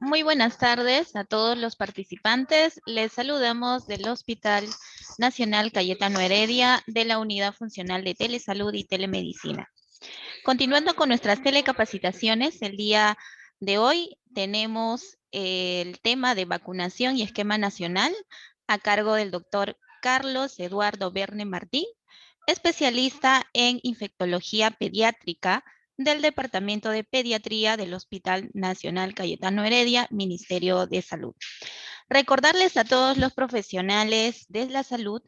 Muy buenas tardes a todos los participantes. Les saludamos del Hospital Nacional Cayetano Heredia de la Unidad Funcional de Telesalud y Telemedicina. Continuando con nuestras telecapacitaciones, el día de hoy tenemos el tema de vacunación y esquema nacional a cargo del doctor Carlos Eduardo Verne Martín, especialista en infectología pediátrica del Departamento de Pediatría del Hospital Nacional Cayetano Heredia, Ministerio de Salud. Recordarles a todos los profesionales de la salud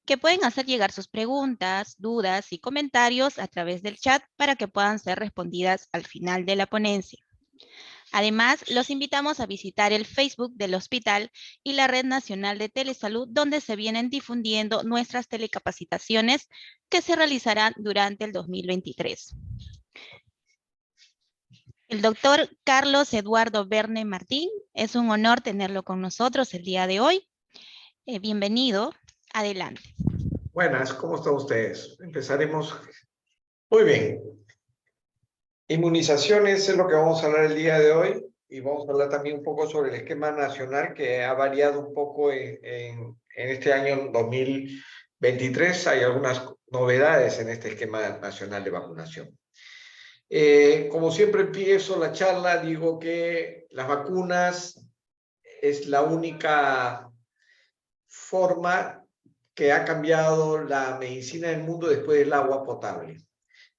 que pueden hacer llegar sus preguntas, dudas y comentarios a través del chat para que puedan ser respondidas al final de la ponencia. Además, los invitamos a visitar el Facebook del hospital y la Red Nacional de Telesalud, donde se vienen difundiendo nuestras telecapacitaciones que se realizarán durante el 2023. El doctor Carlos Eduardo Verne Martín, es un honor tenerlo con nosotros el día de hoy. Bienvenido, adelante. Buenas, ¿cómo están ustedes? Empezaremos. Muy bien. Inmunizaciones es lo que vamos a hablar el día de hoy y vamos a hablar también un poco sobre el esquema nacional que ha variado un poco en este año 2023. Hay algunas novedades en este esquema nacional de vacunación. Como siempre empiezo la charla, digo que las vacunas es la única forma que ha cambiado la medicina del mundo después del agua potable.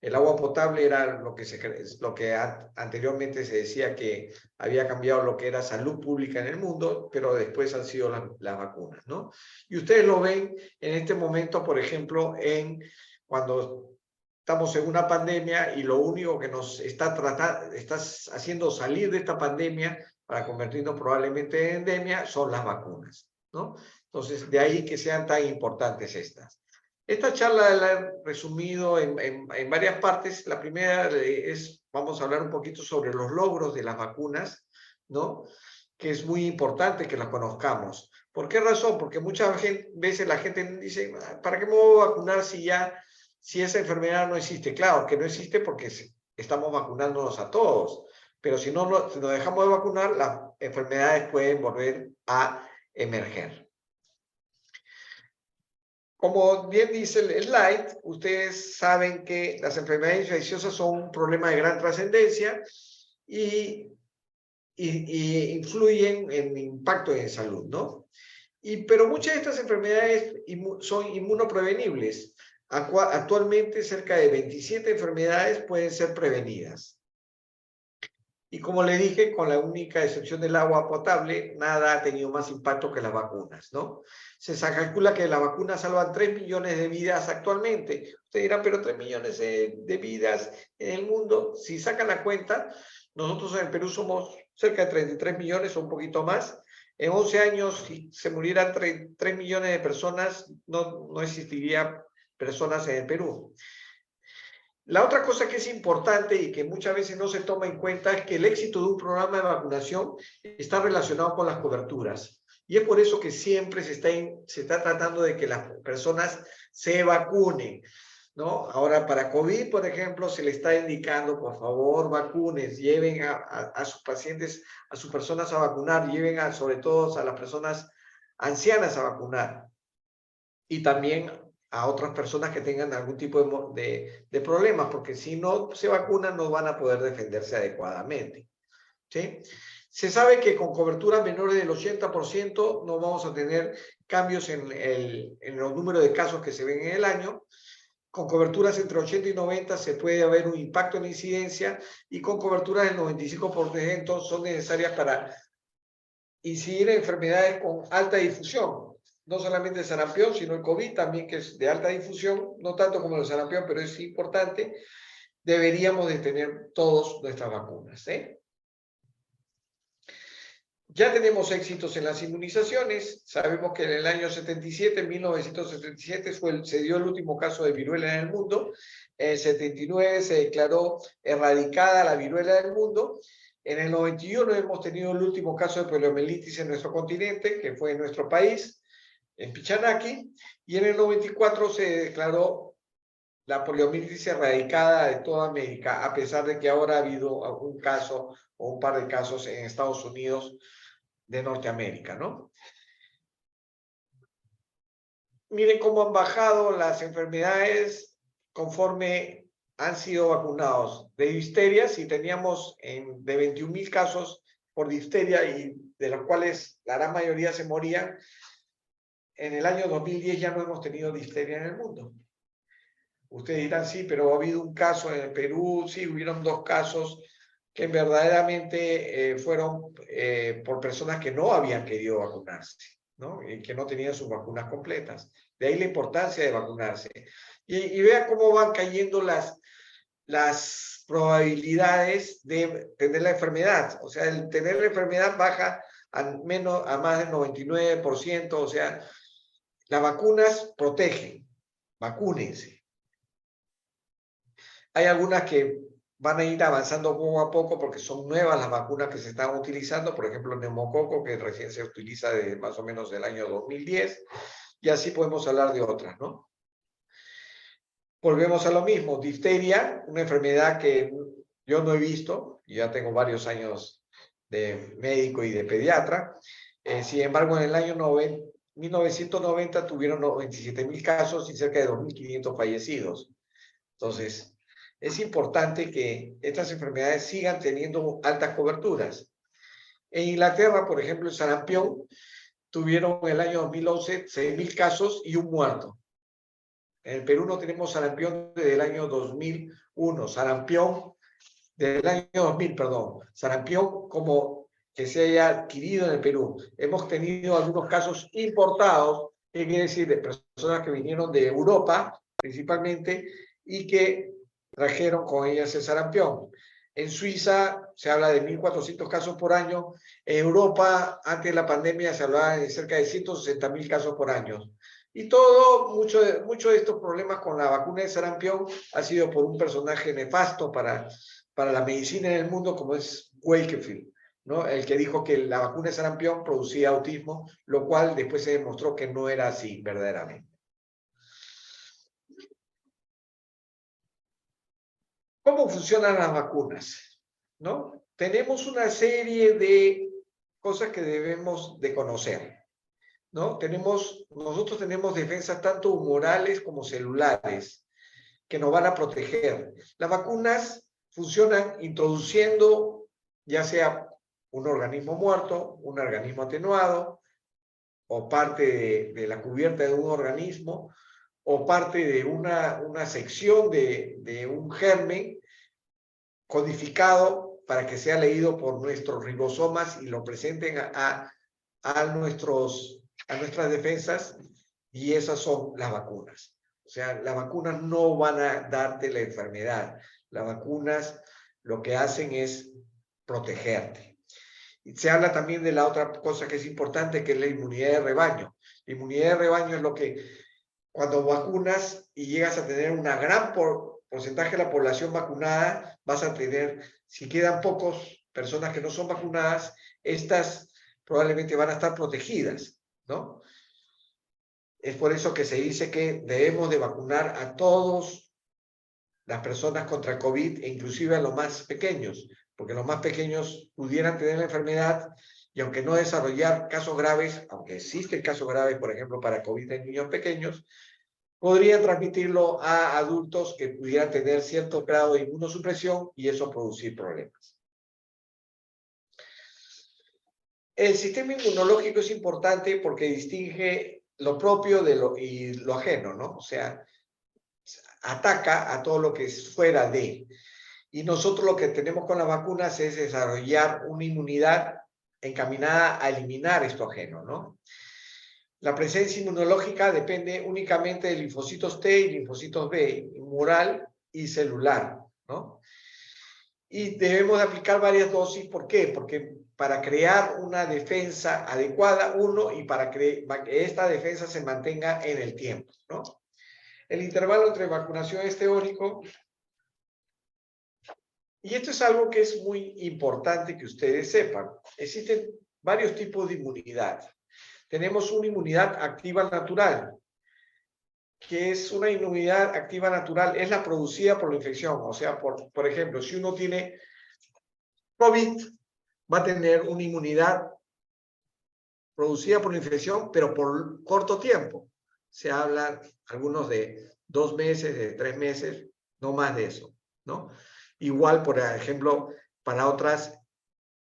El agua potable era lo que anteriormente se decía que había cambiado lo que era salud pública en el mundo, pero después han sido las vacunas, ¿no? Y ustedes lo ven en este momento, por ejemplo, cuando estamos en una pandemia y lo único que nos está haciendo salir de esta pandemia para convertirnos probablemente en endemia son las vacunas, ¿no? Entonces, de ahí que sean tan importantes estas. Esta charla la he resumido en varias partes. La primera vamos a hablar un poquito sobre los logros de las vacunas, ¿no? Que es muy importante que las conozcamos. ¿Por qué razón? Porque muchas veces la gente dice, ¿para qué me voy a vacunar si esa enfermedad no existe? Claro que no existe porque estamos vacunándonos a todos, pero si nos dejamos de vacunar, las enfermedades pueden volver a emerger. Como bien dice el slide, ustedes saben que las enfermedades infecciosas son un problema de gran trascendencia y influyen en impacto en salud, ¿no? Pero muchas de estas enfermedades son inmunoprevenibles. Actualmente cerca de 27 enfermedades pueden ser prevenidas. Y como le dije, con la única excepción del agua potable, nada ha tenido más impacto que las vacunas, ¿no? Se calcula que las vacunas salvan 3 millones de vidas actualmente. Usted dirá, pero 3 millones de vidas en el mundo, si sacan la cuenta, nosotros en el Perú somos cerca de 33 millones o un poquito más. En 11 años, si se murieran 3 millones de personas, no existiría personas en el Perú. La otra cosa que es importante y que muchas veces no se toma en cuenta es que el éxito de un programa de vacunación está relacionado con las coberturas. Y es por eso que siempre se está tratando de que las personas se vacunen, ¿no? Ahora, para COVID, por ejemplo, se le está indicando, por favor, vacunes, lleven a sus pacientes, a sus personas a vacunar, lleven sobre todo a las personas ancianas a vacunar. Y también a otras personas que tengan algún tipo de problemas, porque si no se vacunan no van a poder defenderse adecuadamente, ¿sí? Se sabe que con cobertura menores del 80% no vamos a tener cambios en los números de casos que se ven en el año. Con coberturas entre 80 y 90 se puede haber un impacto en la incidencia y con coberturas del 95% son necesarias para incidir en enfermedades con alta difusión. No solamente el sarampión, sino el COVID también, que es de alta difusión, no tanto como el sarampión, pero es importante. Deberíamos de tener todos nuestras vacunas, ¿eh? Ya tenemos éxitos en las inmunizaciones. Sabemos que en el año 77, en 1977, se dio el último caso de viruela en el mundo. En el 79 se declaró erradicada la viruela del mundo. En el 91 hemos tenido el último caso de poliomielitis en nuestro continente, que fue en nuestro país, en Pichanaki, y en el 94 se declaró la poliomielitis erradicada de toda América, a pesar de que ahora ha habido algún caso o un par de casos en Estados Unidos de Norteamérica, ¿no? Miren cómo han bajado las enfermedades conforme han sido vacunados. De difteria, si teníamos de 21,000 casos por difteria y de los cuales la gran mayoría se morían, en el año 2010 ya no hemos tenido difteria en el mundo. Ustedes dirán, sí, pero ha habido un caso en el Perú, sí, hubieron 2 casos que verdaderamente fueron por personas que no habían querido vacunarse, ¿no? Y que no tenían sus vacunas completas. De ahí la importancia de vacunarse. Y vea cómo van cayendo las probabilidades de tener la enfermedad. O sea, el tener la enfermedad baja a más del 99%. O sea, las vacunas protegen. Vacúnense. Hay algunas que van a ir avanzando poco a poco porque son nuevas las vacunas que se están utilizando, por ejemplo, el neumococo, que recién se utiliza desde más o menos el año 2010, y así podemos hablar de otras, ¿no? Volvemos a lo mismo, difteria, una enfermedad que yo no he visto, y ya tengo varios años de médico y de pediatra. Sin embargo, en el año 1990 tuvieron 97,000 casos y cerca de 2,500 fallecidos. Entonces, es importante que estas enfermedades sigan teniendo altas coberturas. En Inglaterra, por ejemplo, en sarampión, tuvieron en el año 2011 6,000 casos y un muerto. En el Perú no tenemos sarampión desde el año 2001. Sarampión desde el año 2000, perdón. Sarampión como que se haya adquirido en el Perú. Hemos tenido algunos casos importados, que quiere decir de personas que vinieron de Europa, principalmente, y que trajeron con ellas el sarampión. En Suiza se habla de 1.400 casos por año. En Europa, antes de la pandemia, se hablaba de cerca de 160,000 casos por año. Y mucho de estos problemas con la vacuna de sarampión ha sido por un personaje nefasto para la medicina en el mundo, como es Wakefield, ¿no? El que dijo que la vacuna de sarampión producía autismo, lo cual después se demostró que no era así verdaderamente. ¿Cómo funcionan las vacunas? ¿No? Tenemos una serie de cosas que debemos de conocer, ¿no? Nosotros tenemos defensas tanto humorales como celulares que nos van a proteger. Las vacunas funcionan introduciendo ya sea un organismo muerto, un organismo atenuado, o parte de la cubierta de un organismo, o parte de una sección de un germen codificado para que sea leído por nuestros ribosomas y lo presenten a nuestras defensas, y esas son las vacunas. O sea, las vacunas no van a darte la enfermedad. Las vacunas lo que hacen es protegerte. Y se habla también de la otra cosa que es importante, que es la inmunidad de rebaño. La inmunidad de rebaño es lo que cuando vacunas y llegas a tener un gran porcentaje de la población vacunada, vas a tener, si quedan pocos personas que no son vacunadas, estas probablemente van a estar protegidas, ¿no? Es por eso que se dice que debemos de vacunar a todas las personas contra el COVID, e inclusive a los más pequeños, porque los más pequeños pudieran tener la enfermedad y aunque no desarrollar casos graves, aunque existen casos graves, por ejemplo, para COVID en niños pequeños, podrían transmitirlo a adultos que pudieran tener cierto grado de inmunosupresión y eso producir problemas. El sistema inmunológico es importante porque distingue lo propio y lo ajeno, ¿no? O sea, ataca a todo lo que es fuera de. Y nosotros lo que tenemos con las vacunas es desarrollar una inmunidad encaminada a eliminar esto ajeno, ¿no? La presencia inmunológica depende únicamente de linfocitos T y linfocitos B, humoral y celular, ¿no? Y debemos de aplicar varias dosis. ¿Por qué? Porque para crear una defensa adecuada, y para que esta defensa se mantenga en el tiempo, ¿no? El intervalo entre vacunación es teórico. Y esto es algo que es muy importante que ustedes sepan. Existen varios tipos de inmunidad. Tenemos una inmunidad activa natural, que es una inmunidad activa natural, es la producida por la infección. O sea, por ejemplo, si uno tiene COVID va a tener una inmunidad producida por la infección, pero por corto tiempo. Se habla algunos de 2 meses, de 3 meses, no más de eso, ¿no? Igual, por ejemplo, para otras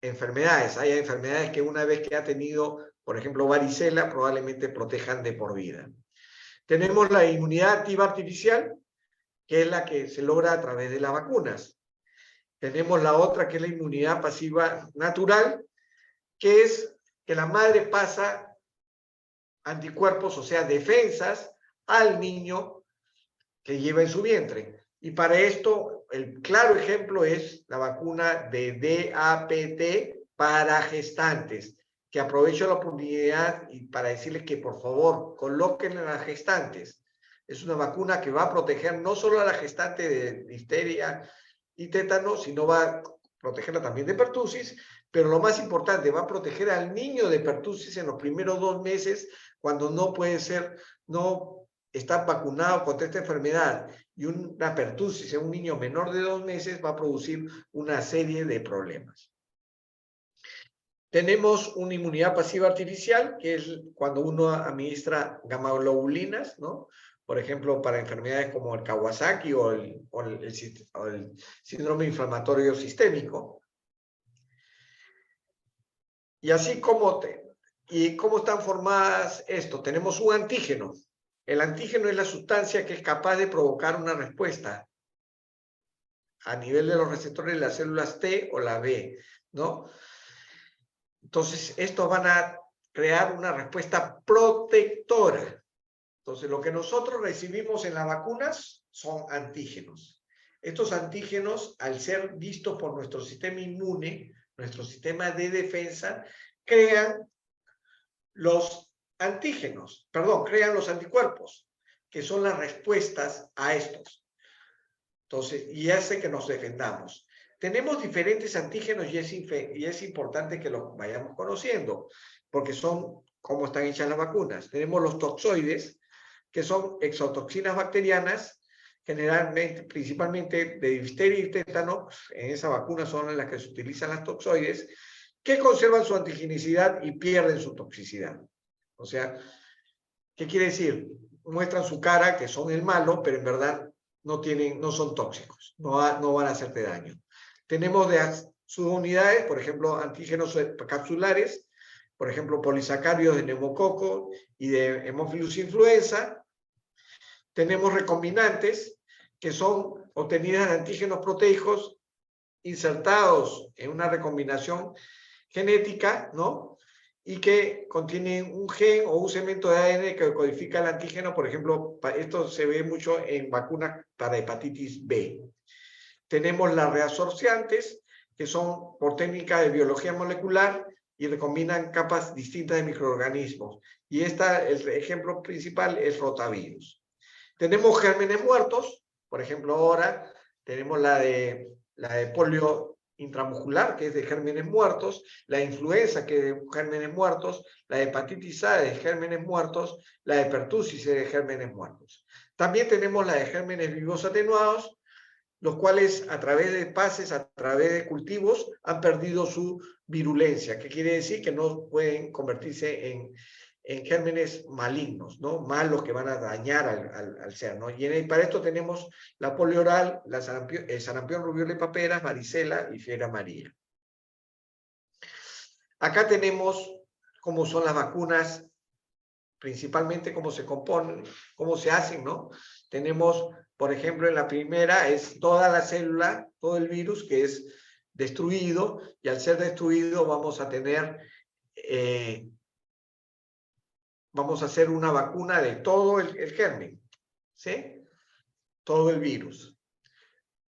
enfermedades. Hay enfermedades que una vez que ha tenido, por ejemplo, varicela, probablemente protejan de por vida. Tenemos la inmunidad activa artificial, que es la que se logra a través de las vacunas. Tenemos la otra, que es la inmunidad pasiva natural, que es que la madre pasa anticuerpos, o sea, defensas, al niño que lleva en su vientre. Y para esto, el claro ejemplo es la vacuna de DAPT para gestantes, que aprovecho la oportunidad y para decirles que por favor coloquen a las gestantes. Es una vacuna que va a proteger no solo a la gestante de difteria y tétano, sino va a protegerla también de pertussis, pero lo más importante, va a proteger al niño de pertussis en los primeros 2 meses, cuando no puede ser, no está vacunado contra esta enfermedad, y una pertussis en un niño menor de 2 meses va a producir una serie de problemas. Tenemos una inmunidad pasiva artificial, que es cuando uno administra gamma-globulinas, ¿no? Por ejemplo, para enfermedades como el Kawasaki o el síndrome inflamatorio sistémico. Y así como ¿cómo están formadas esto? Tenemos un antígeno. El antígeno es la sustancia que es capaz de provocar una respuesta a nivel de los receptores de las células T o la B, ¿no? Entonces, estos van a crear una respuesta protectora. Entonces, lo que nosotros recibimos en las vacunas son antígenos. Estos antígenos, al ser vistos por nuestro sistema inmune, nuestro sistema de defensa, crean los antígenos, perdón, crean los anticuerpos, que son las respuestas a estos. Entonces, y hace que nos defendamos. Tenemos diferentes antígenos y es importante que los vayamos conociendo, porque son cómo están hechas las vacunas. Tenemos los toxoides, que son exotoxinas bacterianas, generalmente, principalmente de difteria y tétano. En esa vacuna son en las que se utilizan las toxoides, que conservan su antigenicidad y pierden su toxicidad. O sea, ¿qué quiere decir? Muestran su cara, que son el malo, pero en verdad no son tóxicos, no van a hacerte daño. Tenemos de subunidades, por ejemplo, antígenos capsulares, por ejemplo, polisacáridos de neumococo y de Haemophilus influenza. Tenemos recombinantes, que son obtenidas de antígenos proteicos insertados en una recombinación genética, ¿no? Y que contienen un gen o un segmento de ADN que codifica el antígeno. Por ejemplo, esto se ve mucho en vacunas para hepatitis B. Tenemos las reabsorciantes, que son por técnica de biología molecular y recombinan capas distintas de microorganismos. Y el ejemplo principal es rotavirus. Tenemos gérmenes muertos, por ejemplo, ahora tenemos la de polio intramuscular, que es de gérmenes muertos, la influenza, que es de gérmenes muertos, la hepatitis A de gérmenes muertos, la de pertussis de gérmenes muertos. También tenemos la de gérmenes vivos atenuados, los cuales a través de pases, a través de cultivos, han perdido su virulencia, que quiere decir que no pueden convertirse en gérmenes malignos, ¿no? Malos que van a dañar al ser, ¿no? Y para esto tenemos la polio oral, el sarampión, rubiola y paperas, varicela y fiebre amarilla. Acá tenemos cómo son las vacunas, principalmente cómo se componen, cómo se hacen, ¿no? Tenemos, por ejemplo, en la primera es toda la célula, todo el virus que es destruido, y al ser destruido vamos a tener... vamos a hacer una vacuna de todo el germen, ¿sí? Todo el virus.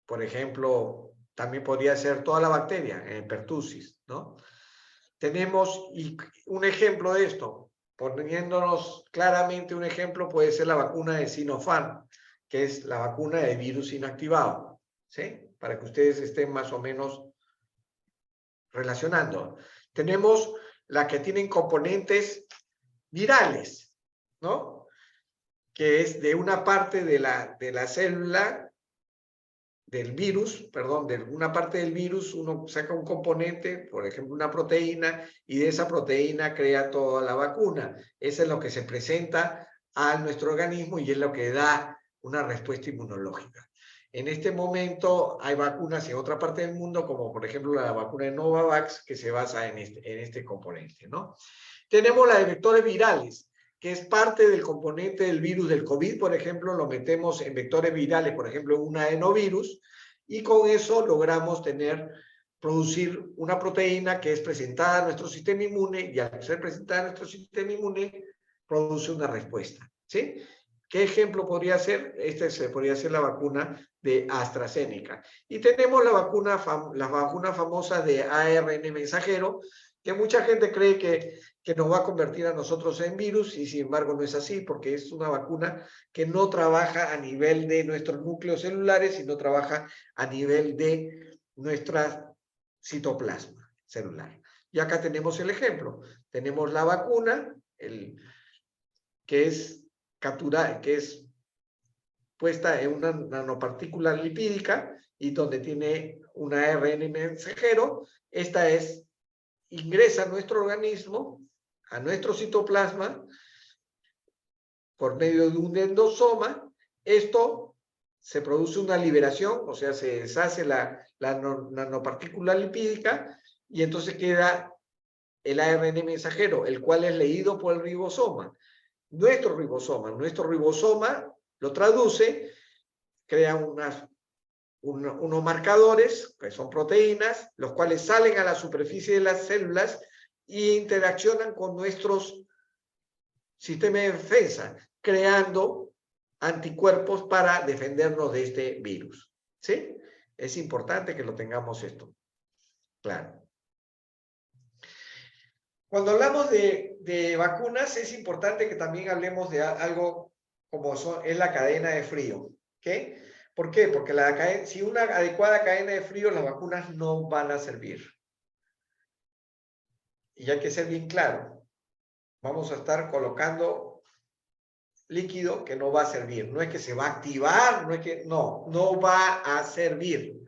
Por ejemplo, también podría ser toda la bacteria, en pertussis, ¿no? Tenemos un ejemplo de esto, poniéndonos claramente un ejemplo, puede ser la vacuna de Sinopharm, que es la vacuna de virus inactivado, ¿sí? Para que ustedes estén más o menos relacionando. Tenemos la que tienen componentes virales, ¿no? Que es de una parte de la célula del virus, perdón, de alguna parte del virus, uno saca un componente, por ejemplo, una proteína, y de esa proteína crea toda la vacuna. Eso es lo que se presenta a nuestro organismo y es lo que da una respuesta inmunológica. En este momento hay vacunas en otra parte del mundo, como por ejemplo la vacuna de Novavax, que se basa en este componente, ¿no? Tenemos la de vectores virales, que es parte del componente del virus del COVID, por ejemplo, lo metemos en vectores virales, por ejemplo, un adenovirus, y con eso logramos producir una proteína que es presentada a nuestro sistema inmune, y al ser presentada a nuestro sistema inmune, produce una respuesta, ¿sí? ¿Qué ejemplo podría ser? Este podría ser la vacuna de AstraZeneca. Y tenemos las vacunas famosas de ARN mensajero, que mucha gente cree que nos va a convertir a nosotros en virus, y sin embargo no es así, porque es una vacuna que no trabaja a nivel de nuestros núcleos celulares, sino trabaja a nivel de nuestra citoplasma celular. Y acá tenemos el ejemplo. Tenemos la vacuna, que es puesta en una nanopartícula lipídica y donde tiene un ARN mensajero. Esta ingresa a nuestro organismo, a nuestro citoplasma, por medio de un endosoma. Esto se produce una liberación, o sea, se deshace la nanopartícula lipídica y entonces queda el ARN mensajero, el cual es leído por el ribosoma. Nuestro ribosoma lo traduce, crea unos marcadores, que son proteínas, los cuales salen a la superficie de las células e interaccionan con nuestros sistemas de defensa, creando anticuerpos para defendernos de este virus. ¿Sí? Es importante que lo tengamos esto claro. Cuando hablamos de vacunas, es importante que también hablemos de algo como es la cadena de frío. ¿Okay? ¿Por qué? Porque si una adecuada cadena de frío, las vacunas no van a servir. Y hay que ser bien claro. Vamos a estar colocando líquido que no va a servir. No es que se va a activar, no va a servir.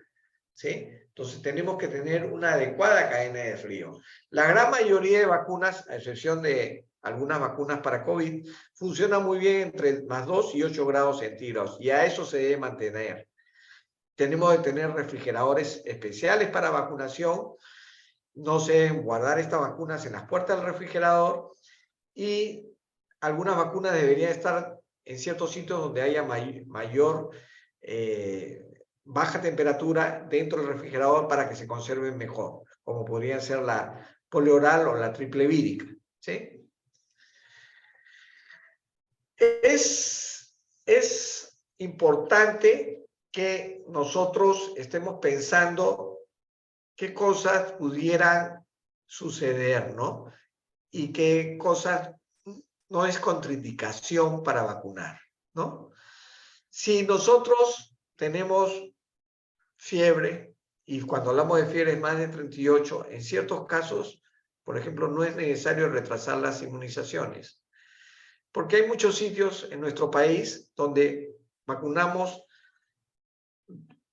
¿Sí? Entonces tenemos que tener una adecuada cadena de frío. La gran mayoría de vacunas, a excepción de algunas vacunas para COVID, funcionan muy bien entre +2 y 8 grados centígrados, y a eso se debe mantener. Tenemos que tener refrigeradores especiales para vacunación. No se deben guardar estas vacunas en las puertas del refrigerador, y algunas vacunas deberían estar en ciertos sitios donde haya mayor baja temperatura dentro del refrigerador para que se conserven mejor, como podría ser la polioral o la triple vírica. ¿Sí? Es importante que nosotros estemos pensando qué cosas pudieran suceder, ¿no? Y qué cosas no es contraindicación para vacunar, ¿no? Si nosotros tenemos fiebre, y cuando hablamos de fiebre es más de 38, en ciertos casos, por ejemplo, no es necesario retrasar las inmunizaciones, porque hay muchos sitios en nuestro país donde vacunamos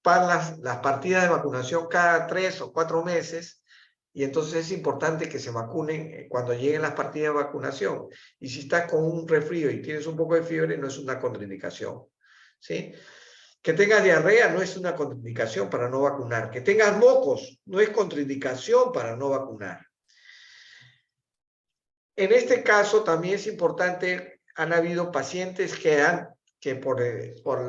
para las partidas de vacunación cada 3 o 4 meses, y entonces es importante que se vacunen cuando lleguen las partidas de vacunación. Y si estás con un resfrío y tienes un poco de fiebre, no es una contraindicación. ¿Sí? Que tengas diarrea no es una contraindicación para no vacunar. Que tengas mocos no es contraindicación para no vacunar. En este caso también es importante, han habido pacientes que por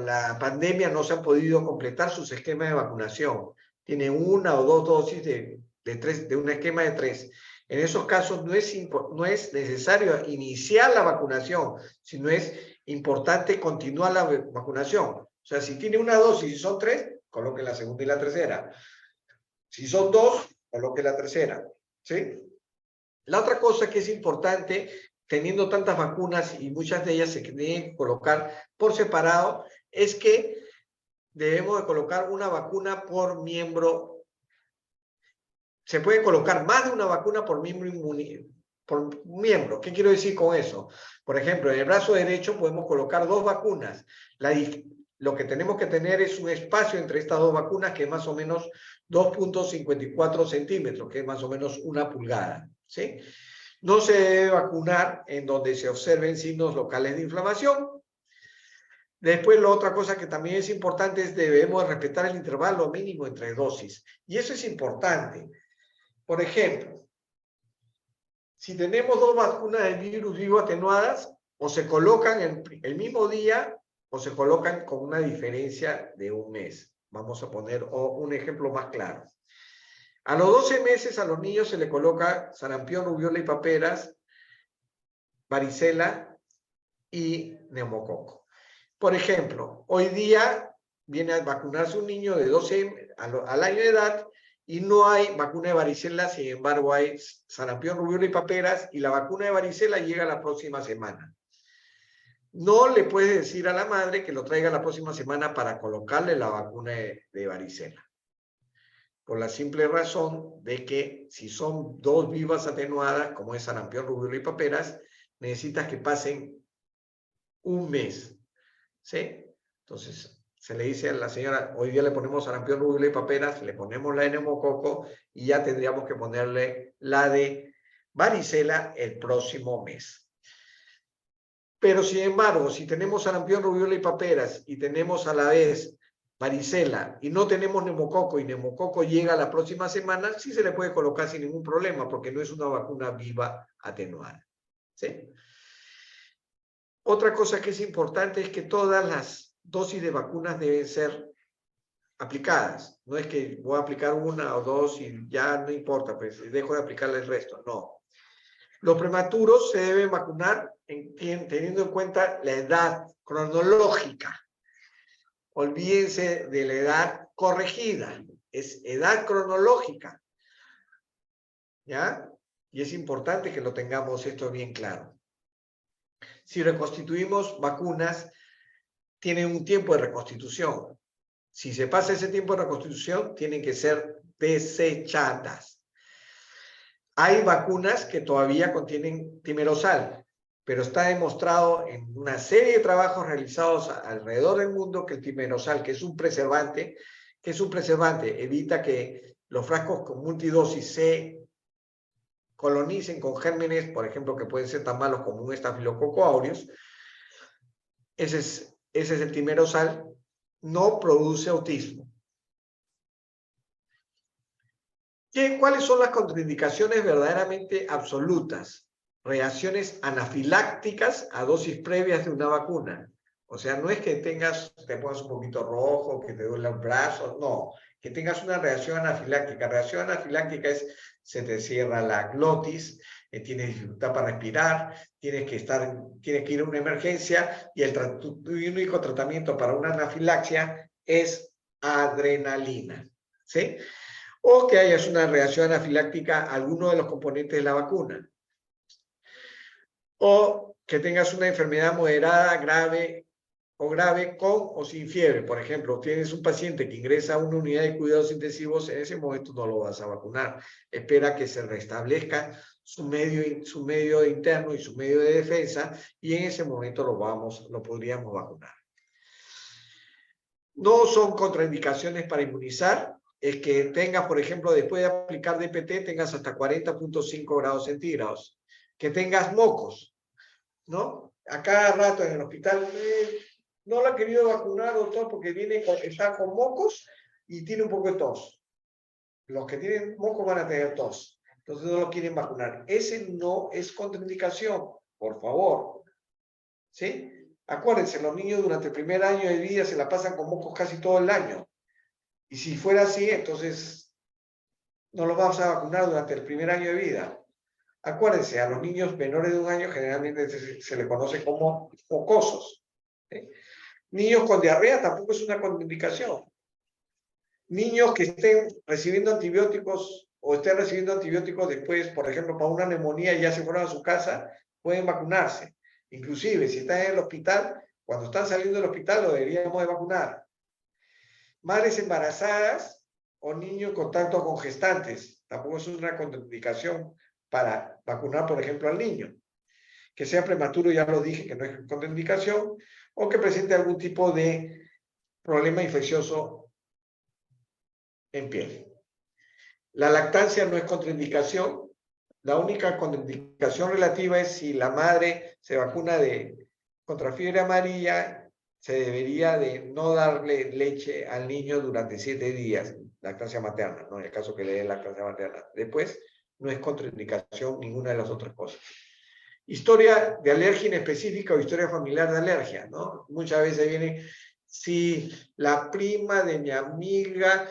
la pandemia no se han podido completar sus esquemas de vacunación. Tienen 1 o 2 dosis de un esquema de 3. En esos casos no es necesario iniciar la vacunación, sino es importante continuar la vacunación. O sea, si tiene 1 dosis y son 3, coloque la segunda y la tercera. Si son 2, coloque la tercera. ¿Sí? La otra cosa que es importante, teniendo tantas vacunas y muchas de ellas se tienen que colocar por separado, es que debemos de colocar una vacuna por miembro. Se puede colocar más de una vacuna por miembro. ¿Qué quiero decir con eso? Por ejemplo, en el brazo derecho podemos colocar 2 vacunas. lo que tenemos que tener es un espacio entre estas dos vacunas que es más o menos 2.54 centímetros, que es más o menos 1 pulgada, ¿sí? No se debe vacunar en donde se observen signos locales de inflamación. Después, la otra cosa que también es importante es debemos respetar el intervalo mínimo entre dosis. Y eso es importante. Por ejemplo, si tenemos 2 vacunas de virus vivo atenuadas, o se colocan el mismo día o se colocan con una diferencia de 1 mes. Vamos a poner un ejemplo más claro. A los 12 meses a los niños se le coloca sarampión, rubiola y paperas, varicela y neumococo. Por ejemplo, hoy día viene a vacunarse un niño de 12 al año de edad y no hay vacuna de varicela, sin embargo hay sarampión, rubiola y paperas, y la vacuna de varicela llega la próxima semana. No le puedes decir a la madre que lo traiga la próxima semana para colocarle la vacuna de varicela. Por la simple razón de que si son 2 vivas atenuadas, como es sarampión, rubiola y paperas, necesitas que pasen 1 mes. ¿Sí? Entonces, se le dice a la señora, hoy día le ponemos sarampión, rubiola y paperas, le ponemos la de neumococo y ya tendríamos que ponerle la de varicela el próximo mes. Pero, sin embargo, si tenemos sarampión, rubiola y paperas y tenemos a la vez varicela y no tenemos neumococo y neumococo llega la próxima semana, sí se le puede colocar sin ningún problema porque no es una vacuna viva atenuada. ¿Sí? Otra cosa que es importante es que todas las dosis de vacunas deben ser aplicadas. No es que voy a aplicar 1 o 2 y ya no importa, pues dejo de aplicarle el resto. No. Los prematuros se deben vacunar teniendo en cuenta la edad cronológica. Olvídense de la edad corregida. Es edad cronológica. ¿Ya? Y es importante que lo tengamos esto bien claro. Si reconstituimos vacunas, tienen un tiempo de reconstitución. Si se pasa ese tiempo de reconstitución, tienen que ser desechadas. Hay vacunas que todavía contienen timerosal, pero está demostrado en una serie de trabajos realizados alrededor del mundo que el timerosal, que es un preservante, evita que los frascos con multidosis se colonicen con gérmenes, por ejemplo, que pueden ser tan malos como un estafilococo aureus. Ese es el timerosal, no produce autismo. ¿Cuáles son las contraindicaciones verdaderamente absolutas? Reacciones anafilácticas a dosis previas de una vacuna. O sea, no es que te pongas un poquito rojo, que te duele el brazo, no. Que tengas una reacción anafiláctica. Reacción anafiláctica es, se te cierra la glotis, tienes dificultad para respirar, tienes que ir a una emergencia y tu único tratamiento para una anafilaxia es adrenalina. ¿Sí? O que hayas una reacción anafiláctica a alguno de los componentes de la vacuna. O que tengas una enfermedad moderada, grave con o sin fiebre. Por ejemplo, tienes un paciente que ingresa a una unidad de cuidados intensivos, en ese momento no lo vas a vacunar. Espera que se restablezca su medio interno y su medio de defensa y en ese momento lo podríamos vacunar. No son contraindicaciones para inmunizar. Es que tengas, por ejemplo, después de aplicar DPT, tengas hasta 40.5 grados centígrados. Que tengas mocos, ¿no? A cada rato en el hospital, no lo ha querido vacunar, doctor, porque está con mocos y tiene un poco de tos. Los que tienen mocos van a tener tos. Entonces no lo quieren vacunar. Ese no es contraindicación, por favor. ¿Sí? Acuérdense, los niños durante el primer año de vida se la pasan con mocos casi todo el año. Y si fuera así, entonces no los vamos a vacunar durante el primer año de vida. Acuérdense, a los niños menores de 1 año generalmente se les conoce como mocosos. ¿Sí? Niños con diarrea tampoco es una contraindicación. Niños que estén recibiendo antibióticos o estén recibiendo antibióticos después, por ejemplo, para una neumonía y ya se fueron a su casa, pueden vacunarse. Inclusive, si están en el hospital, cuando están saliendo del hospital lo deberíamos de vacunar. Madres embarazadas o niños en contacto con gestantes, tampoco es una contraindicación para vacunar, por ejemplo, al niño. Que sea prematuro, ya lo dije, que no es contraindicación, o que presente algún tipo de problema infeccioso en piel. La lactancia no es contraindicación. La única contraindicación relativa es si la madre se vacuna contra fiebre amarilla, se debería de no darle leche al niño durante 7 días, lactancia materna, ¿no? En el caso que le den lactancia materna. Después, no es contraindicación ninguna de las otras cosas. Historia de alergia inespecífica o historia familiar de alergia, ¿no? Muchas veces viene, si la prima de mi amiga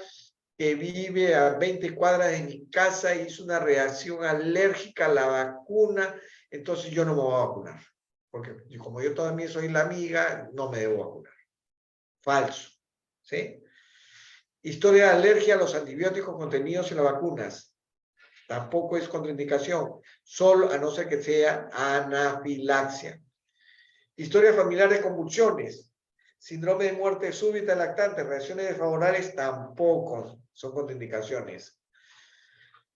que vive a 20 cuadras de mi casa hizo una reacción alérgica a la vacuna, entonces yo no me voy a vacunar. Porque como yo también soy la amiga, no me debo vacunar. Falso. ¿Sí? Historia de alergia a los antibióticos contenidos en las vacunas. Tampoco es contraindicación, solo a no ser que sea anafilaxia. Historia familiar de convulsiones. Síndrome de muerte súbita lactante, reacciones desfavorables tampoco son contraindicaciones.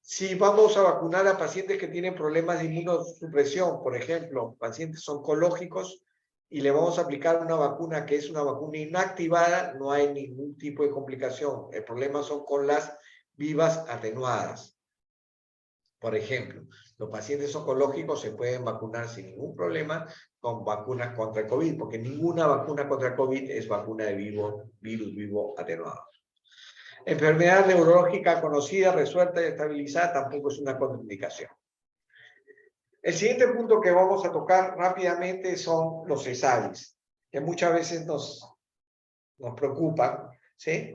Si vamos a vacunar a pacientes que tienen problemas de inmunosupresión, por ejemplo, pacientes oncológicos, y le vamos a aplicar una vacuna que es una vacuna inactivada, no hay ningún tipo de complicación. El problema son con las vivas atenuadas. Por ejemplo, los pacientes oncológicos se pueden vacunar sin ningún problema con vacunas contra el COVID, porque ninguna vacuna contra el COVID es vacuna de virus vivo atenuado. Enfermedad neurológica conocida, resuelta y estabilizada tampoco es una contraindicación. El siguiente punto que vamos a tocar rápidamente son los ESAVIs, que muchas veces nos preocupan, ¿sí?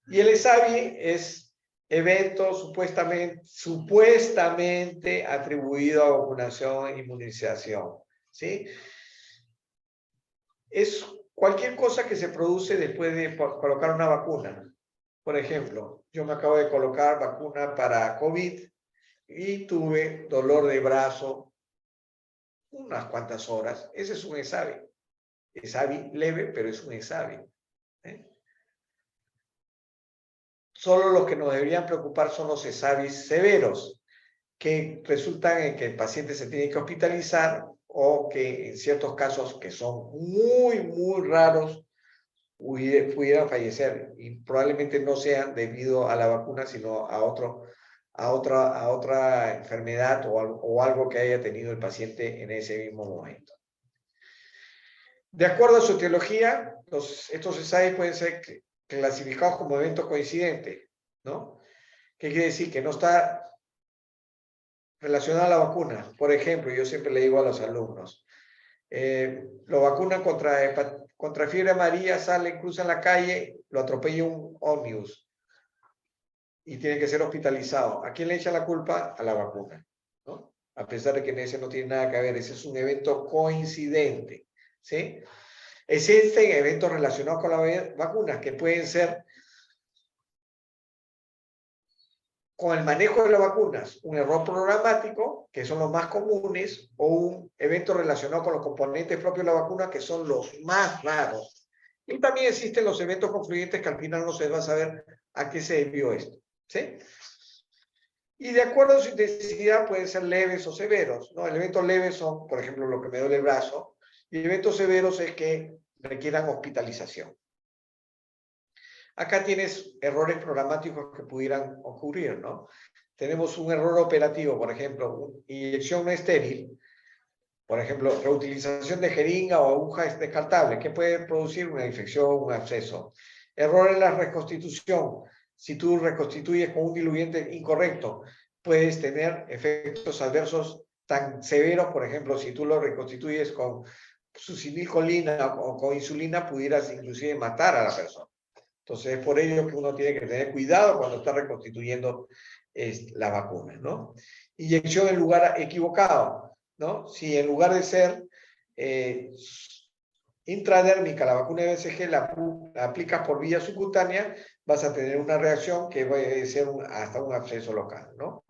Y el ESAVI es evento supuestamente atribuido a vacunación e inmunización, ¿sí? Es cualquier cosa que se produce después de colocar una vacuna. Por ejemplo, yo me acabo de colocar vacuna para COVID y tuve dolor de brazo unas cuantas horas. Ese es un ESAVI. ESAVI leve, pero es un ESAVI. Solo los que nos deberían preocupar son los ESAVIs severos, que resultan en que el paciente se tiene que hospitalizar o que en ciertos casos que son muy, muy raros pudieran fallecer y probablemente no sean debido a la vacuna, sino a otra enfermedad o algo que haya tenido el paciente en ese mismo momento. De acuerdo a su etiología, estos ESAVIs pueden ser clasificados como eventos coincidentes, ¿no? ¿Qué quiere decir? Que no está relacionada a la vacuna. Por ejemplo, yo siempre le digo a los alumnos, lo vacunan contra fiebre amarilla, salen, cruzan la calle, lo atropella un ómnibus y tiene que ser hospitalizado. ¿A quién le echa la culpa? A la vacuna, ¿no? A pesar de que ese no tiene nada que ver, ese es un evento coincidente, ¿sí? Existen eventos relacionados con las vacunas que pueden ser con el manejo de las vacunas, un error programático, que son los más comunes, o un evento relacionado con los componentes propios de la vacuna, que son los más raros. Y también existen los eventos confluyentes que al final no se va a saber a qué se debió esto, ¿sí? Y de acuerdo a su intensidad pueden ser leves o severos, ¿no? El evento leve son, por ejemplo, lo que me duele el brazo, y eventos severos es que requieran hospitalización. Acá tienes errores programáticos que pudieran ocurrir, ¿no? Tenemos un error operativo, por ejemplo, inyección no estéril, por ejemplo, reutilización de jeringa o aguja descartable, que puede producir una infección, un absceso. Error en la reconstitución. Si tú reconstituyes con un diluyente incorrecto, puedes tener efectos adversos tan severos, por ejemplo, si tú lo reconstituyes con succinilcolina o con insulina, pudieras inclusive matar a la persona. Entonces, es por ello que uno tiene que tener cuidado cuando está reconstituyendo la vacuna, ¿no? Inyección en lugar equivocado, ¿no? Si en lugar de ser intradérmica la vacuna de BCG la aplicas por vía subcutánea, vas a tener una reacción que puede ser hasta un absceso local, ¿no?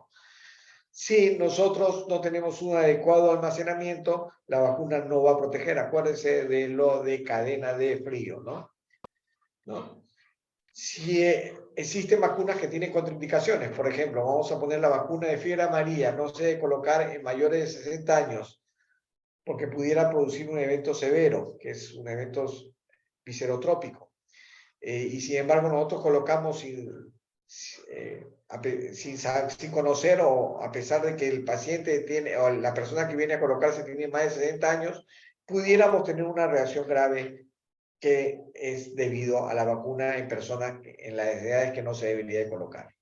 Si nosotros no tenemos un adecuado almacenamiento, la vacuna no va a proteger. Acuérdense de lo de cadena de frío, ¿no? Si existen vacunas que tienen contraindicaciones, por ejemplo, vamos a poner la vacuna de fiebre amarilla, no se debe colocar en mayores de 60 años, porque pudiera producir un evento severo, que es un evento viscerotrópico. y sin embargo nosotros colocamos sin conocer, o a pesar de que el paciente tiene, o la persona que viene a colocarse tiene más de 60 años, pudiéramos tener una reacción grave que es debido a la vacuna en personas en las edades que no se debería de colocar.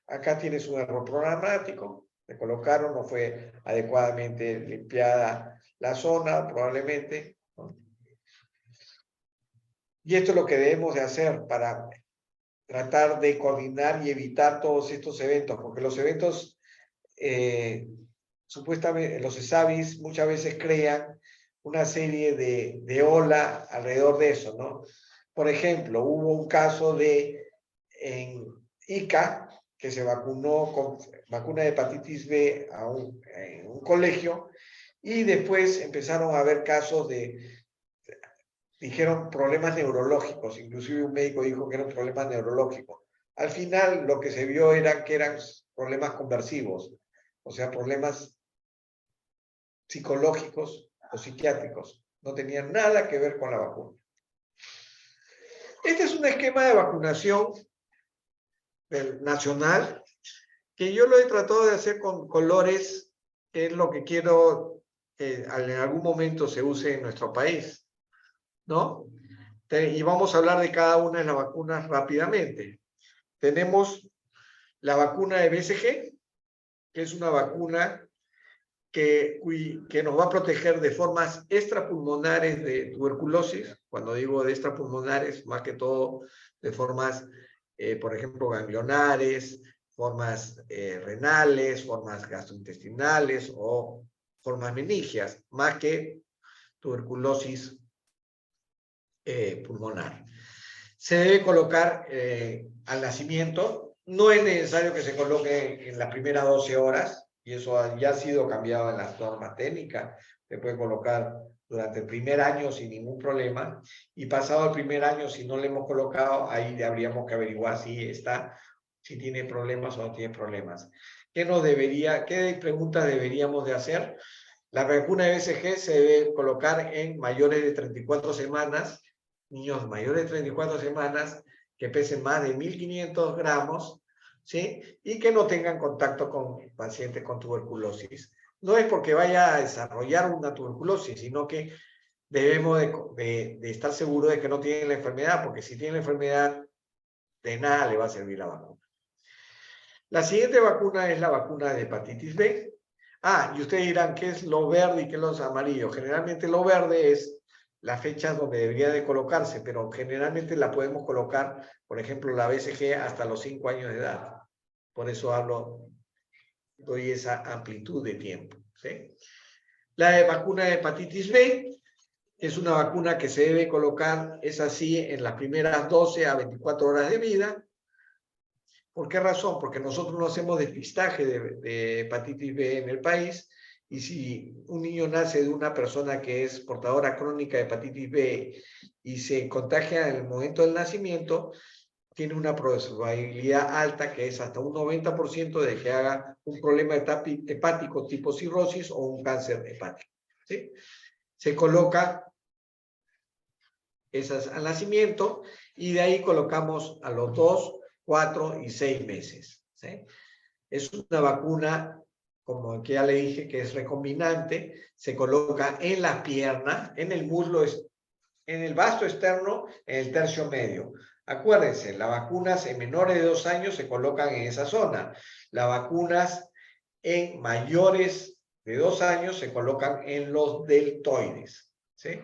Acá tienes un error programático, se colocaron, no fue adecuadamente limpiada la zona, probablemente, ¿no? Y esto es lo que debemos de hacer para tratar de coordinar y evitar todos estos eventos, porque los eventos, supuestamente, los ESAVIS muchas veces crean una serie de ola alrededor de eso, ¿no? Por ejemplo, hubo un caso en Ica, que se vacunó con vacuna de hepatitis B en un colegio, y después empezaron a haber casos dijeron problemas neurológicos, inclusive un médico dijo que eran problemas neurológicos. Al final lo que se vio que eran problemas conversivos, o sea, problemas psicológicos o psiquiátricos. No tenían nada que ver con la vacuna. Este es un esquema de vacunación nacional que yo lo he tratado de hacer con colores, que es lo que quiero que en algún momento se use en nuestro país, ¿no? Y vamos a hablar de cada una de las vacunas rápidamente. Tenemos la vacuna de BCG, que es una vacuna que nos va a proteger de formas extrapulmonares de tuberculosis. Cuando digo de extrapulmonares, más que todo de formas, por ejemplo, ganglionares, formas renales, formas gastrointestinales o formas meningias, más que tuberculosis pulmonar. Se debe colocar al nacimiento. No es necesario que se coloque en las primeras 12 horas, y eso ya ha sido cambiado en las normas técnicas. Se puede colocar durante el primer año sin ningún problema, y pasado el primer año, si no le hemos colocado, ahí habríamos que averiguar si tiene problemas o no tiene problemas. ¿Qué preguntas deberíamos de hacer? La vacuna de BCG se debe colocar en mayores de 34 semanas, niños mayores de 34 semanas que pesen más de 1.500 gramos, ¿sí? Y que no tengan contacto con pacientes con tuberculosis. No es porque vaya a desarrollar una tuberculosis, sino que debemos de estar seguros de que no tienen la enfermedad, porque si tienen la enfermedad, de nada le va a servir la vacuna. La siguiente vacuna es la vacuna de hepatitis B. Y ustedes dirán, ¿qué es lo verde y qué es lo amarillo? Generalmente lo verde es la fecha donde debería de colocarse, pero generalmente la podemos colocar, por ejemplo, la BCG hasta los 5 años de edad. Por eso doy esa amplitud de tiempo, ¿sí? La vacuna de hepatitis B es una vacuna que se debe colocar, es así, en las primeras 12 a 24 horas de vida. ¿Por qué razón? Porque nosotros no hacemos despistaje de hepatitis B en el país, y si un niño nace de una persona que es portadora crónica de hepatitis B y se contagia en el momento del nacimiento, tiene una probabilidad alta, que es hasta un 90%, de que haga un problema hepático tipo cirrosis o un cáncer hepático, ¿sí? Se coloca esas al nacimiento, y de ahí colocamos a los 2, 4 y 6 meses, ¿sí? Es una vacuna, como que ya le dije, que es recombinante. Se coloca en la pierna, en el muslo, en el vasto externo, en el tercio medio. Acuérdense, las vacunas en menores de 2 años se colocan en esa zona. Las vacunas en mayores de 2 años se colocan en los deltoides, ¿sí?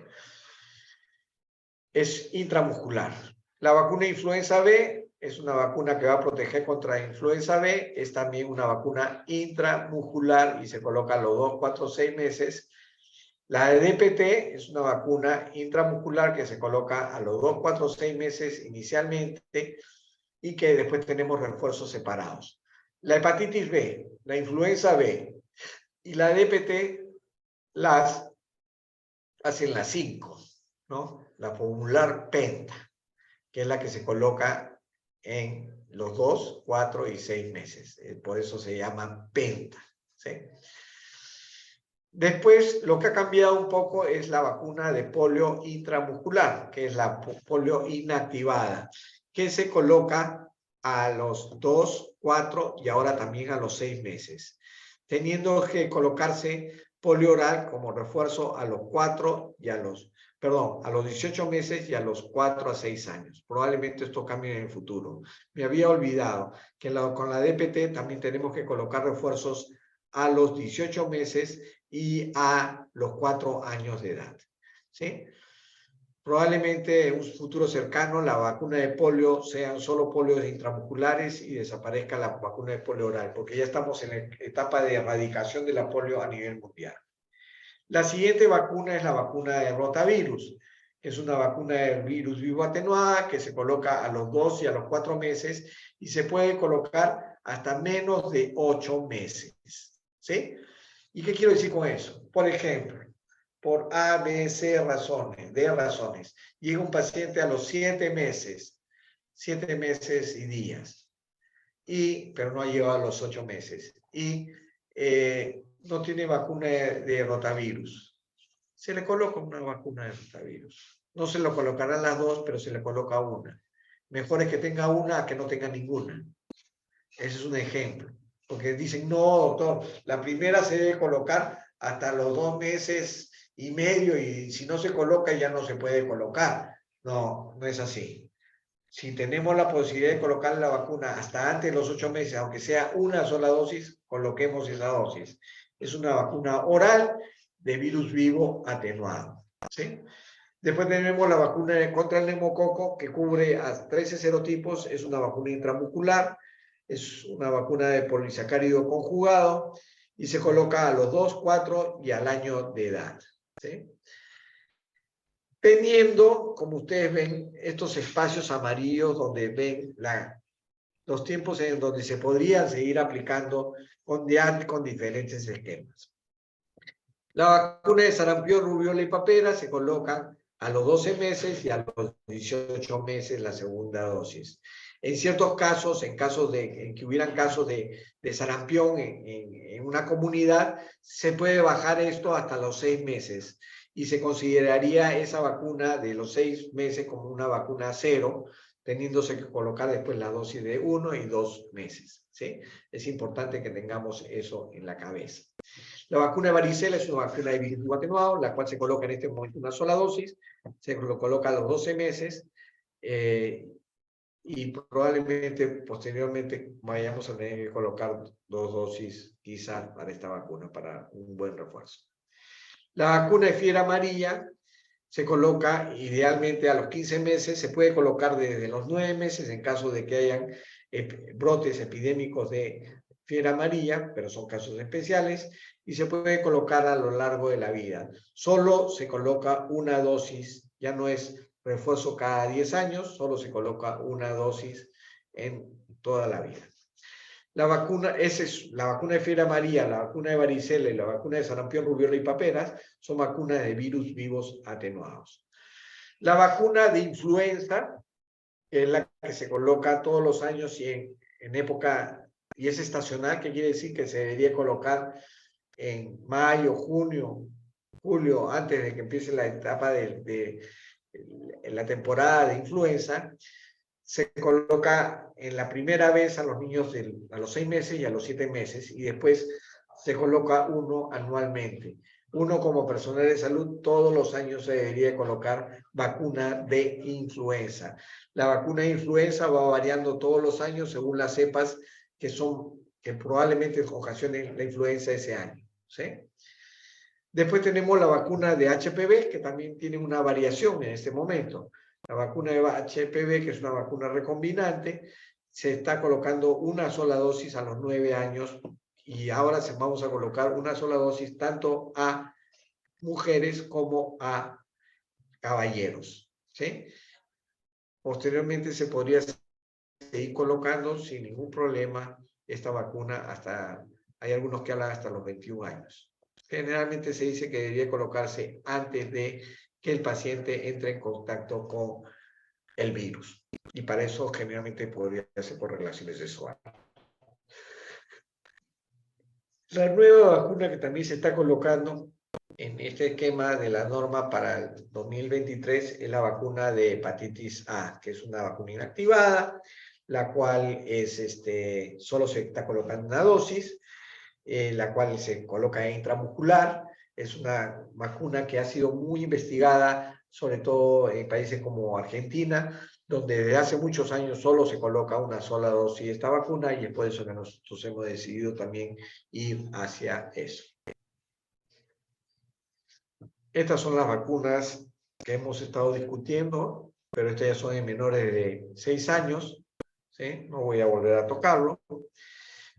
Es intramuscular. La vacuna de influenza B es una vacuna que va a proteger contra influenza B, es también una vacuna intramuscular y se coloca a los 2, 4, 6 meses. La de DPT es una vacuna intramuscular que se coloca a los 2, 4, 6 meses inicialmente, y que después tenemos refuerzos separados. La hepatitis B, la influenza B y la DPT las hacen las 5, ¿no? La formular penta, que es la que se coloca en los 2, 4 y 6 meses. Por eso se llama penta, ¿sí? Después, lo que ha cambiado un poco es la vacuna de polio intramuscular, que es la polio inactivada, que se coloca a los 2, 4 y ahora también a los 6 meses, teniendo que colocarse polio oral como refuerzo a los 4 y a los 18 meses y a los 4 a 6 años. Probablemente esto cambie en el futuro. Me había olvidado que con la DPT también tenemos que colocar refuerzos a los 18 meses y a los 4 años de edad. ¿Sí? Probablemente en un futuro cercano la vacuna de polio sean solo polios intramusculares y desaparezca la vacuna de polio oral, porque ya estamos en la etapa de erradicación de la polio a nivel mundial. La siguiente vacuna es la vacuna de rotavirus. Es una vacuna de virus vivo atenuada que se coloca a los 2 y a los 4 meses y se puede colocar hasta menos de 8 meses. ¿Sí? ¿Y qué quiero decir con eso? Por ejemplo, por A, B, C razones, D razones, llega un paciente a los 7 meses y días, pero no ha llegado a los 8 meses, y no tiene vacuna de rotavirus. Se le coloca una vacuna de rotavirus. No se lo colocarán las dos, pero se le coloca una. Mejor es que tenga una a que no tenga ninguna. Ese es un ejemplo. Porque dicen, no, doctor, la primera se debe colocar hasta los 2 meses y medio y si no se coloca ya no se puede colocar. No, no es así. Si tenemos la posibilidad de colocar la vacuna hasta antes de los 8 meses, aunque sea una sola dosis, coloquemos esa dosis. Es una vacuna oral de virus vivo atenuado. ¿Sí? Después tenemos la vacuna contra el neumococo que cubre a 13 serotipos, es una vacuna intramuscular, es una vacuna de polisacárido conjugado y se coloca a los 2, 4 y al año de edad. ¿Sí? Teniendo, como ustedes ven, estos espacios amarillos donde ven los tiempos en donde se podrían seguir aplicando con diferentes esquemas. La vacuna de sarampión, rubiola y papera se colocan a los 12 meses y a los 18 meses la segunda dosis. En ciertos casos, en que hubieran casos de sarampión en una comunidad, se puede bajar esto hasta los 6 meses y se consideraría esa vacuna de los 6 meses como una vacuna cero, teniéndose que colocar después la dosis de 1 y 2 meses. ¿Sí? Es importante que tengamos eso en la cabeza. La vacuna de varicela es una vacuna de virus atenuado, la cual se coloca en este momento una sola dosis, se lo coloca a los 12 meses y probablemente posteriormente vayamos a tener que colocar 2 dosis quizás para esta vacuna, para un buen refuerzo. La vacuna de fiebre amarilla se coloca idealmente a los 15 meses, se puede colocar desde los 9 meses en caso de que hayan brotes epidémicos de fiebre amarilla, pero son casos especiales, y se puede colocar a lo largo de la vida. Solo se coloca una dosis, ya no es refuerzo cada 10 años, solo se coloca una dosis en toda la vida. La vacuna, la vacuna de fiebre amarilla, la vacuna de varicela y la vacuna de sarampión, rubiola y paperas son vacunas de virus vivos atenuados. La vacuna de influenza, que es la que se coloca todos los años y en época, y es estacional, que quiere decir que se debería colocar en mayo, junio, julio, antes de que empiece la etapa de la temporada de influenza, se coloca en la primera vez a los niños a los 6 meses y a los 7 meses, y después se coloca uno anualmente. Uno como personal de salud, todos los años se debería colocar vacuna de influenza. La vacuna de influenza va variando todos los años según las cepas que probablemente ocasionen la influenza ese año. ¿Sí? Después tenemos la vacuna de HPV, que también tiene una variación en este momento. La vacuna de HPV, que es una vacuna recombinante, se está colocando una sola dosis a los 9 años y ahora vamos a colocar una sola dosis tanto a mujeres como a caballeros. ¿Sí? Posteriormente se podría seguir colocando sin ningún problema esta vacuna hay algunos que hablan hasta los 21 años. Generalmente se dice que debería colocarse antes de que el paciente entre en contacto con el virus. Y para eso generalmente podría ser por relaciones sexuales. La nueva vacuna que también se está colocando en este esquema de la norma para el 2023 es la vacuna de hepatitis A, que es una vacuna inactivada, la cual es, solo se está colocando una dosis, la cual se coloca intramuscular. Es una vacuna que ha sido muy investigada, sobre todo en países como Argentina, donde desde hace muchos años solo se coloca una sola dosis de esta vacuna, y es por eso que nosotros hemos decidido también ir hacia eso. Estas son las vacunas que hemos estado discutiendo, pero estas ya son en menores de 6 años, ¿sí? No voy a volver a tocarlo.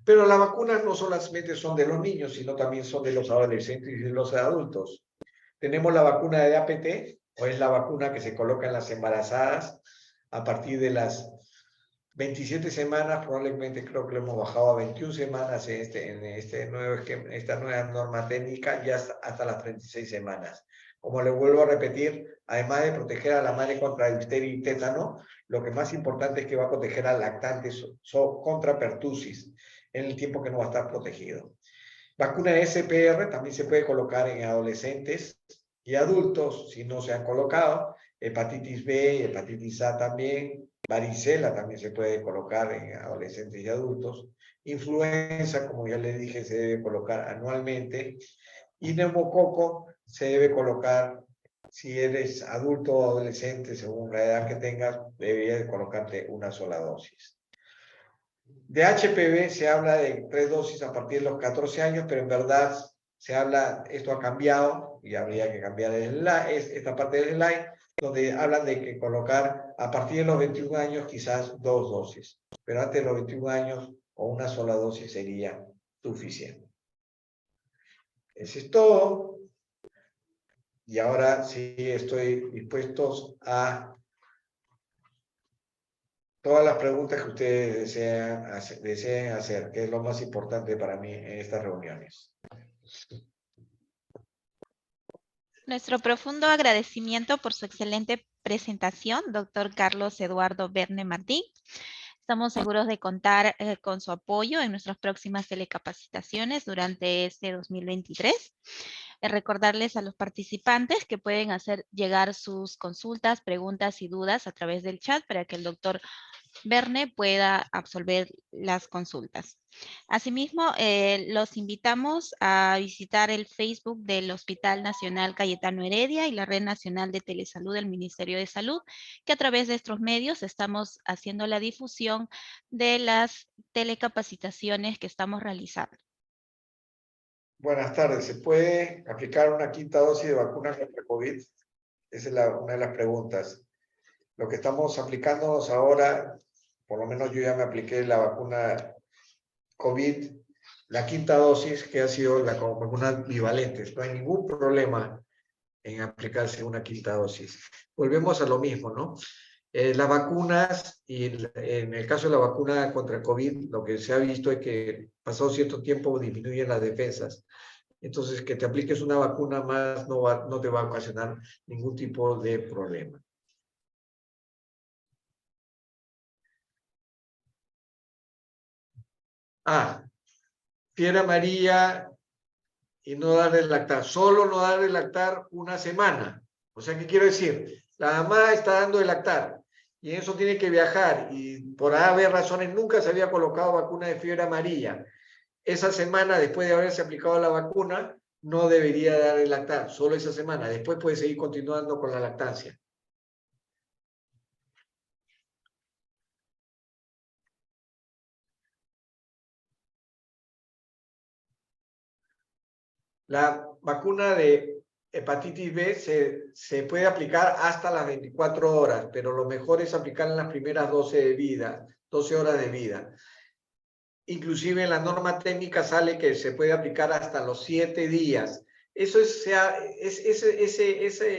Pero las vacunas no solamente son de los niños, sino también son de los adolescentes y de los adultos. Tenemos la vacuna de APT, o es la vacuna que se coloca en las embarazadas a partir de las 27 semanas, probablemente creo que lo hemos bajado a 21 semanas en esta nueva norma técnica, y hasta las 36 semanas. Como le vuelvo a repetir, además de proteger a la madre contra difteria y tétano, lo que más importante es que va a proteger al lactante contra pertusis en el tiempo que no va a estar protegido. Vacuna de SPR también se puede colocar en adolescentes y adultos si no se han colocado. Hepatitis B y hepatitis A también. Varicela también se puede colocar en adolescentes y adultos. Influenza, como ya les dije, se debe colocar anualmente. Y neumococo se debe colocar si eres adulto o adolescente, según la edad que tengas, deberías colocarte una sola dosis. De HPV se habla de 3 dosis a partir de los 14 años, pero en verdad esto ha cambiado y habría que cambiar esta parte del slide, donde hablan de que colocar a partir de los 21 años quizás 2 dosis, pero antes de los 21 años o una sola dosis sería suficiente. Eso es todo. Y ahora sí estoy dispuesto a todas las preguntas que ustedes deseen hacer, que es lo más importante para mí en estas reuniones. Nuestro profundo agradecimiento por su excelente presentación, doctor Carlos Eduardo Verne Martín. Estamos seguros de contar con su apoyo en nuestras próximas telecapacitaciones durante este 2023. Recordarles a los participantes que pueden hacer llegar sus consultas, preguntas y dudas a través del chat para que el doctor Verne pueda absolver las consultas. Asimismo, los invitamos a visitar el Facebook del Hospital Nacional Cayetano Heredia y la Red Nacional de Telesalud del Ministerio de Salud, que a través de estos medios estamos haciendo la difusión de las telecapacitaciones que estamos realizando. Buenas tardes. ¿Se puede aplicar una quinta dosis de vacuna contra COVID? Esa es una de las preguntas. Lo que estamos aplicándonos ahora, por lo menos yo ya me apliqué la vacuna COVID, la quinta dosis, que ha sido la vacuna bivalente. No hay ningún problema en aplicarse una quinta dosis. Volvemos a lo mismo, ¿no? Las vacunas, y en el caso de la vacuna contra el COVID, lo que se ha visto es que pasado cierto tiempo disminuyen las defensas. Entonces, que te apliques una vacuna más no te va a ocasionar ningún tipo de problema. Fiebre amarilla y no darle el lactar. Solo no darle el lactar una semana. O sea, ¿qué quiero decir? La mamá está dando el lactar y eso tiene que viajar y por haber razones nunca se había colocado vacuna de fiebre amarilla. Esa semana, después de haberse aplicado la vacuna, no debería dar el lactar, solo esa semana. Después puede seguir continuando con la lactancia. La vacuna de hepatitis B se puede aplicar hasta las 24 horas, pero lo mejor es aplicar en las primeras 12 horas de vida. Inclusive en la norma técnica sale que se puede aplicar hasta los 7 días. Ese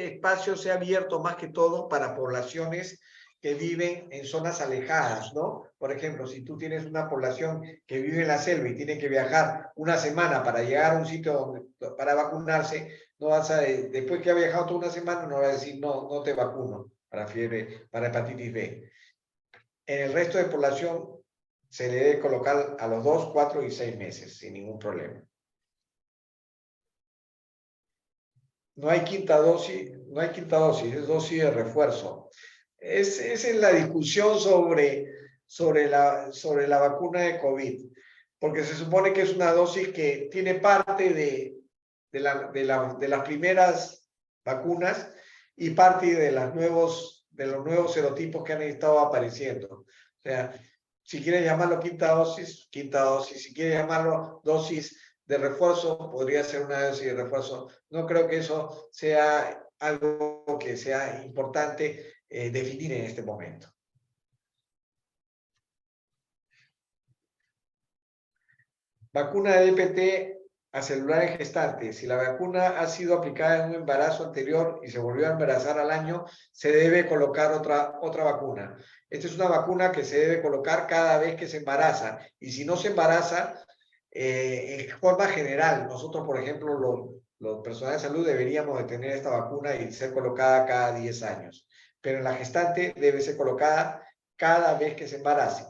espacio se ha abierto más que todo para poblaciones que viven en zonas alejadas, ¿no? Por ejemplo, si tú tienes una población que vive en la selva y tiene que viajar una semana para llegar a un sitio para vacunarse, no vas a, después que ha viajado toda una semana, no va a decir, no te vacuno para hepatitis B. En el resto de población se le debe colocar a los 2, 4 y 6 meses, sin ningún problema. No hay quinta dosis, es dosis de refuerzo. Esa es la discusión sobre la vacuna de COVID, porque se supone que es una dosis que tiene parte de las primeras vacunas y parte de los nuevos serotipos que han estado apareciendo. O sea, si quieres llamarlo quinta dosis, si quieres llamarlo dosis de refuerzo, podría ser una dosis de refuerzo. No creo que eso sea algo que sea importante definir en este momento. Vacuna de DPT a celular en gestante. Si la vacuna ha sido aplicada en un embarazo anterior y se volvió a embarazar al año, se debe colocar otra vacuna. Esta es una vacuna que se debe colocar cada vez que se embaraza. Y si no se embaraza, en forma general, nosotros, por ejemplo, los personales de salud deberíamos de tener esta vacuna y ser colocada cada 10 años. Pero en la gestante debe ser colocada cada vez que se embarace.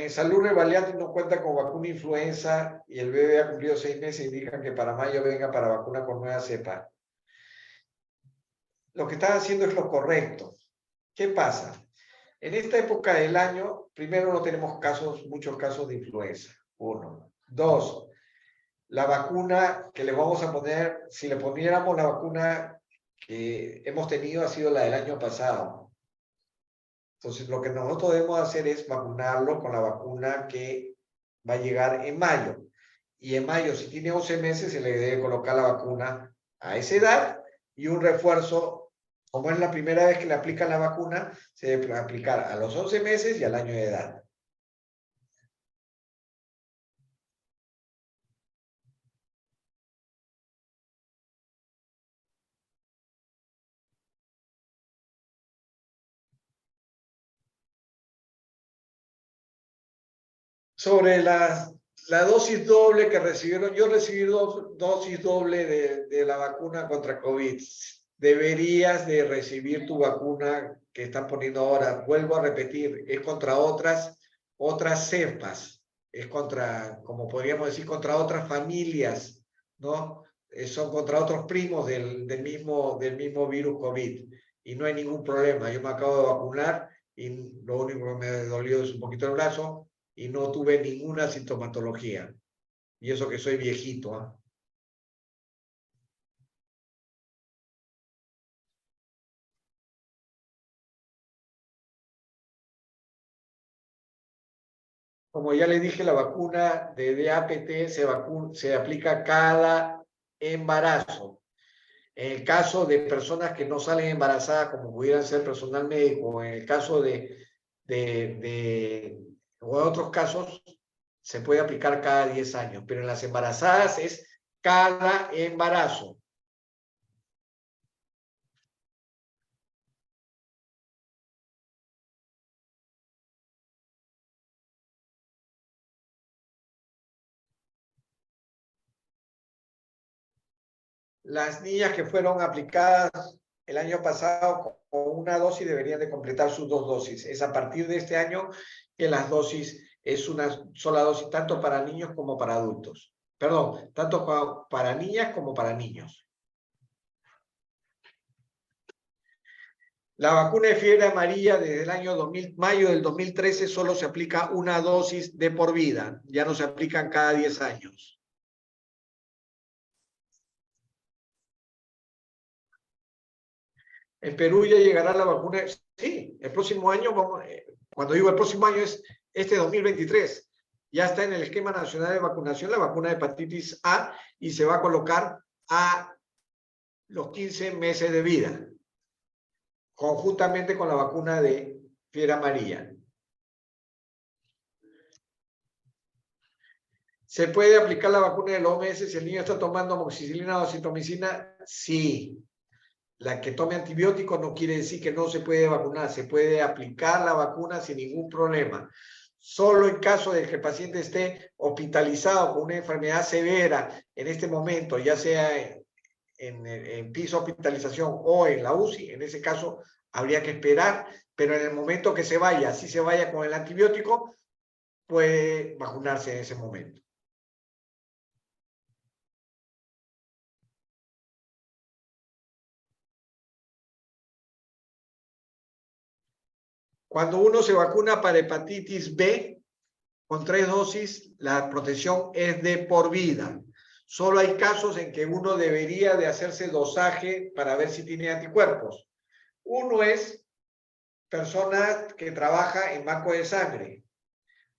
Salud Revaliante no cuenta con vacuna influenza y el bebé ha cumplido 6 meses, indican que para mayo venga para vacuna con nueva cepa. Lo que están haciendo es lo correcto. ¿Qué pasa? En esta época del año, primero no tenemos muchos casos de influenza. 1. 2. La vacuna que le vamos a poner, si le poniéramos la vacuna que hemos tenido, ha sido la del año pasado. Entonces, lo que nosotros debemos hacer es vacunarlo con la vacuna que va a llegar en mayo. Y en mayo, si tiene 11 meses, se le debe colocar la vacuna a esa edad y un refuerzo, como es la primera vez que le aplican la vacuna, se debe aplicar a los 11 meses y al año de edad. Sobre la dosis doble que recibieron, yo recibí dosis doble de la vacuna contra COVID. Deberías de recibir tu vacuna que están poniendo ahora. Vuelvo a repetir, es contra otras cepas, es contra, como podríamos decir, contra otras familias, ¿no? Son contra otros primos del mismo virus COVID y no hay ningún problema. Yo me acabo de vacunar y lo único que me dolió es un poquito el brazo y no tuve ninguna sintomatología. Y eso que soy viejito, ¿eh? Como ya les dije, la vacuna de DAPT se aplica cada embarazo. En el caso de personas que no salen embarazadas, como pudieran ser personal médico, o en el caso o en otros casos, se puede aplicar cada 10 años, pero en las embarazadas es cada embarazo. Las niñas que fueron aplicadas el año pasado con una dosis deberían de completar sus 2 dosis. Es a partir de este año que las dosis es una sola dosis, tanto para niños como para adultos. Perdón, tanto para niñas como para niños. La vacuna de fiebre amarilla desde el año mayo del 2013 solo se aplica una dosis de por vida. Ya no se aplican cada 10 años. En Perú ya llegará la vacuna. Sí, el próximo año, cuando digo el próximo año es este 2023. Ya está en el esquema nacional de vacunación la vacuna de hepatitis A y se va a colocar a los 15 meses de vida, conjuntamente con la vacuna de fiebre amarilla. ¿Se puede aplicar la vacuna de la OMS si el niño está tomando amoxicilina o acitromicina? Sí. La que tome antibióticos no quiere decir que no se puede vacunar, se puede aplicar la vacuna sin ningún problema. Solo en caso de que el paciente esté hospitalizado con una enfermedad severa en este momento, ya sea en piso de hospitalización o en la UCI, en ese caso habría que esperar pero en el momento que se vaya, si se vaya con el antibiótico, puede vacunarse en ese momento. Cuando uno se vacuna para hepatitis B, con 3 dosis, la protección es de por vida. Solo hay casos en que uno debería de hacerse dosaje para ver si tiene anticuerpos. Uno es personas que trabajan en banco de sangre.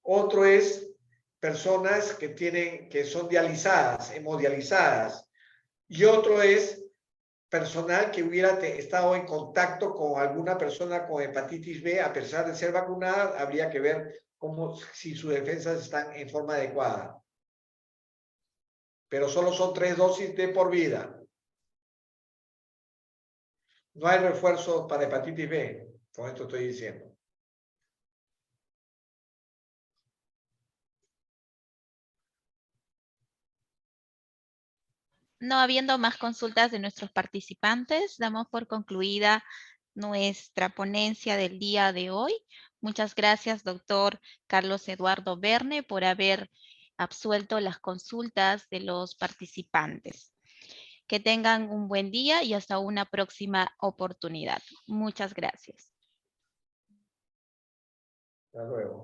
Otro es personas que son dializadas, hemodializadas. Y otro es personal que hubiera estado en contacto con alguna persona con hepatitis B, a pesar de ser vacunada, habría que ver si sus defensas están en forma adecuada. Pero solo son 3 dosis de por vida. No hay refuerzos para hepatitis B, con esto estoy diciendo. No habiendo más consultas de nuestros participantes, damos por concluida nuestra ponencia del día de hoy. Muchas gracias, doctor Carlos Eduardo Verne, por haber absuelto las consultas de los participantes. Que tengan un buen día y hasta una próxima oportunidad. Muchas gracias. Hasta luego.